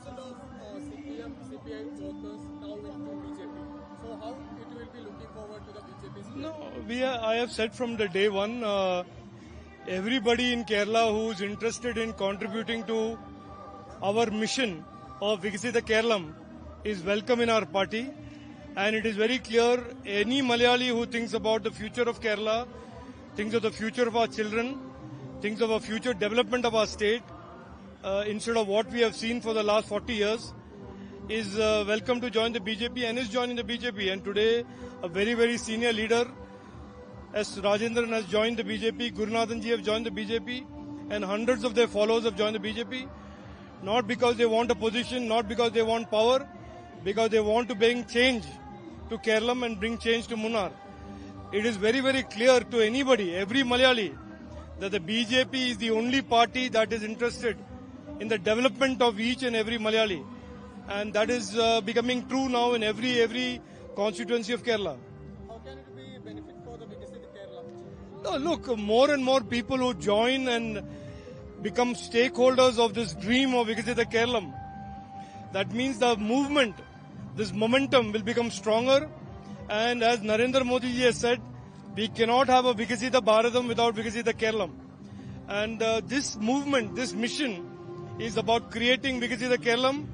50% of CPM, CPI workers now into BJP. So how it will be looking forward to the BJP? No, I have said from the day one, everybody in Kerala who is interested in contributing to our mission of Vikasita Kerala is welcome in our party. And it is very clear, any Malayali who thinks about the future of Kerala, thinks of the future of our children, thinks of a future development of our state, instead of what we have seen for the last 40 years, is welcome to join the BJP and is joining the BJP. And today, a very, very senior leader, as Rajendran has joined the BJP, Gurunathan ji have joined the BJP, and hundreds of their followers have joined the BJP. Not because they want a position, not because they want power, because they want to bring change to Kerala and bring change to Munnar. It is very, very clear to anybody, every Malayali, that the BJP is the only party that is interested in the development of each and every Malayali. And that is becoming true now in every constituency of Kerala. How can it be a benefit for the Vikasita Kerala? No, look, more and more people who join and become stakeholders of this dream of Vikasita Kerala. That means the movement, this momentum will become stronger. And as Narendra Modi ji has said, we cannot have a Vikasita Bharatam without Vikasita Kerala. And this movement, this mission is about creating Vikasita Kerala.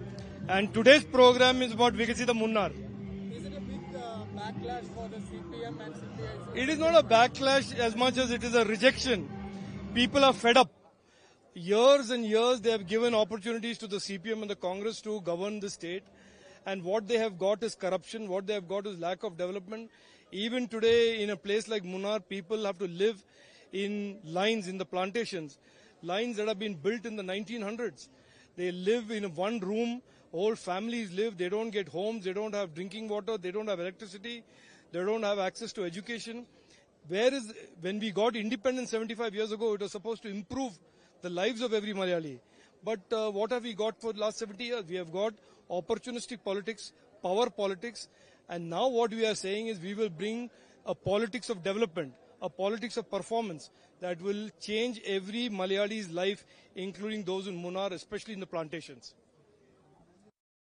And today's program is about Vikasita Munnar. Is it a big backlash for the CPM and CPI? It is not a backlash as much as it is a rejection. People are fed up. Years and years they have given opportunities to the CPM and the Congress to govern the state. And what they have got is corruption. What they have got is lack of development. Even today in a place like Munnar, people have to live in lines in the plantations. Lines that have been built in the 1900s. They live in one room. Whole families live. They don't get homes. They don't have drinking water. They don't have electricity. They don't have access to education. When we got independence 75 years ago, it was supposed to improve the lives of every Malayali. But what have we got for the last 70 years? We have got opportunistic politics, power politics, and now what we are saying is we will bring a politics of development, a politics of performance that will change every Malayali's life, including those in Munnar, especially in the plantations.